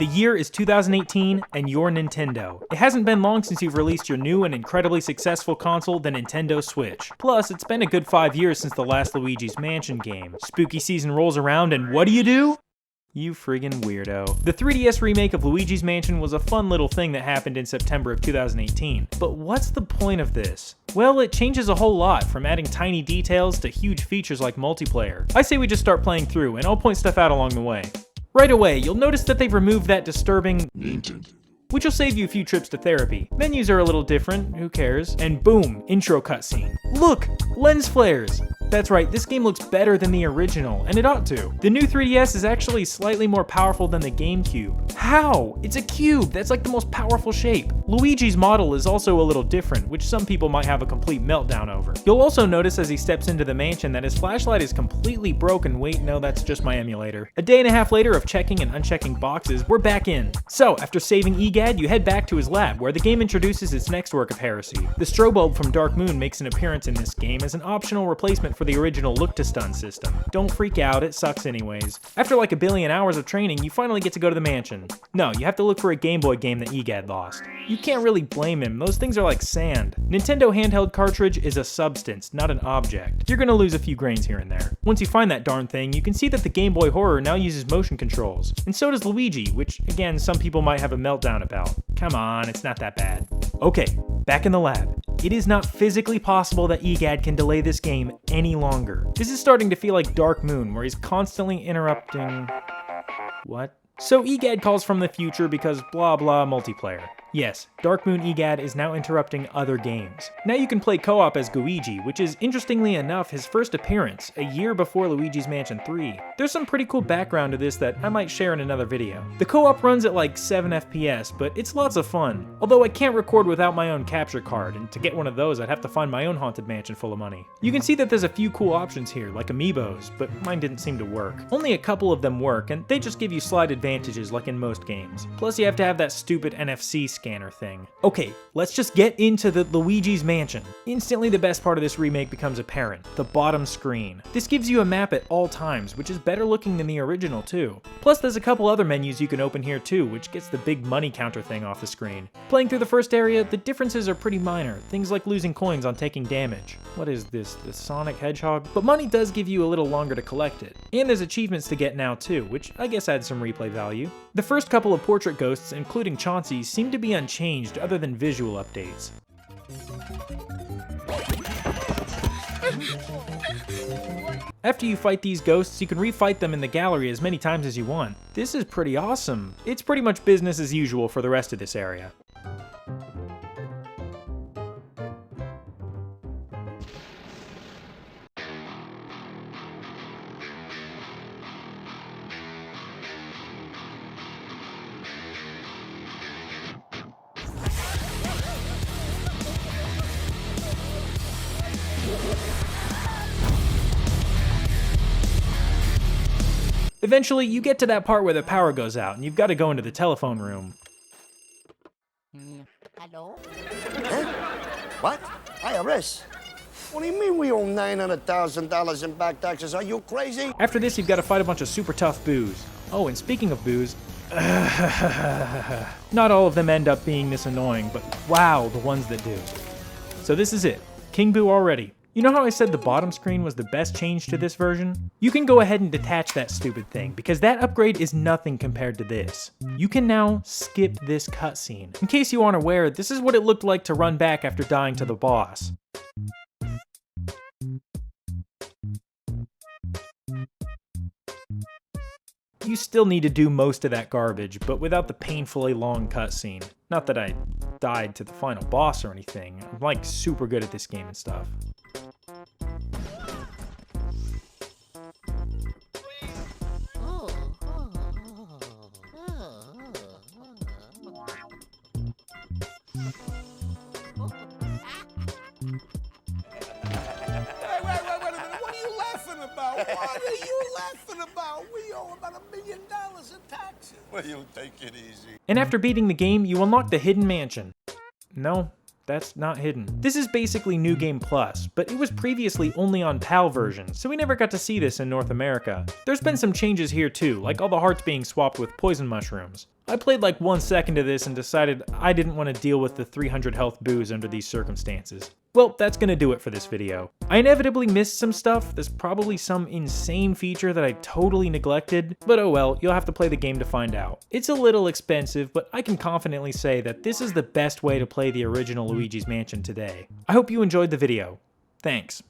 The year is 2018, and you're Nintendo. It hasn't been long since you've released your new and incredibly successful console, the Nintendo Switch. Plus, it's been a good 5 years since the last Luigi's Mansion game. Spooky season rolls around, and what do? You friggin' weirdo. The 3DS remake of Luigi's Mansion was a fun little thing that happened in September of 2018. But what's the point of this? Well, it changes a whole lot, from adding tiny details to huge features like multiplayer. I say we just start playing through, and I'll point stuff out along the way. Right away, you'll notice that they've removed that disturbing Nintendo, which will save you a few trips to therapy. Menus are a little different, who cares? And boom, intro cutscene. Look, lens flares! That's right, this game looks better than the original, and it ought to. The new 3DS is actually slightly more powerful than the GameCube. How? It's a cube, that's like the most powerful shape. Luigi's model is also a little different, which some people might have a complete meltdown over. You'll also notice as he steps into the mansion that his flashlight is completely broken. Wait, no, that's just my emulator. A day and a half later of checking and unchecking boxes, we're back in. So, after saving EGAD, you head back to his lab, where the game introduces its next work of heresy. The strobe bulb from Dark Moon makes an appearance in this game as an optional replacement for the original look-to-stun system. Don't freak out, it sucks anyways. After like a billion hours of training, you finally get to go to the mansion. No, you have to look for a Game Boy game that EGAD lost. You can't really blame him, those things are like sand. Nintendo handheld cartridge is a substance, not an object. You're gonna lose a few grains here and there. Once you find that darn thing, you can see that the Game Boy Horror now uses motion controls. And so does Luigi, which again, some people might have a meltdown about. Come on, it's not that bad. Okay, back in the lab. It is not physically possible that EGAD can delay this game any longer. This is starting to feel like Dark Moon, where he's constantly interrupting... What? So EGAD calls from the future because blah blah multiplayer. Yes, Dark Moon EGAD is now interrupting other games. Now you can play co-op as Luigi, which is interestingly enough his first appearance, a year before Luigi's Mansion 3. There's some pretty cool background to this that I might share in another video. The co-op runs at like 7 FPS, but it's lots of fun. Although I can't record without my own capture card, and to get one of those I'd have to find my own haunted mansion full of money. You can see that there's a few cool options here, like amiibos, but mine didn't seem to work. Only a couple of them work, and they just give you slight advantages like in most games. Plus you have to have that stupid NFC scanner thing. Okay, let's just get into the Luigi's Mansion. Instantly the best part of this remake becomes apparent, the bottom screen. This gives you a map at all times, which is better looking than the original too. Plus there's a couple other menus you can open here too, which gets the big money counter thing off the screen. Playing through the first area, the differences are pretty minor, things like losing coins on taking damage. What is this, the Sonic Hedgehog? But money does give you a little longer to collect it. And there's achievements to get now too, which I guess adds some replay value. The first couple of portrait ghosts, including Chauncey's, seem to be unchanged other than visual updates. After you fight these ghosts, you can refight them in the gallery as many times as you want. This is pretty awesome. It's pretty much business as usual for the rest of this area. Eventually, you get to that part where the power goes out, and you've got to go into the telephone room. Hello? Huh? What? IRS? What do you mean we owe $900,000 in back taxes? Are you crazy? After this, you've got to fight a bunch of super tough boos. Oh, and speaking of boos... Not all of them end up being this annoying, but wow, the ones that do. So this is it. King Boo already. You know how I said the bottom screen was the best change to this version? You can go ahead and detach that stupid thing, because that upgrade is nothing compared to this. You can now skip this cutscene. In case you aren't aware, this is what it looked like to run back after dying to the boss. You still need to do most of that garbage, but without the painfully long cutscene. Not that I died to the final boss or anything, I'm like super good at this game and stuff. What are you laughing about? We owe about $1 million in taxes. Well, you take it easy. And after beating the game, you unlock the Hidden Mansion. No, that's not hidden. This is basically New Game Plus, but it was previously only on PAL versions, so we never got to see this in North America. There's been some changes here too, like all the hearts being swapped with poison mushrooms. I played like 1 second of this and decided I didn't want to deal with the 300 health booze under these circumstances. Well, that's gonna do it for this video. I inevitably missed some stuff. There's probably some insane feature that I totally neglected, but oh well, you'll have to play the game to find out. It's a little expensive, but I can confidently say that this is the best way to play the original Luigi's Mansion today. I hope you enjoyed the video. Thanks.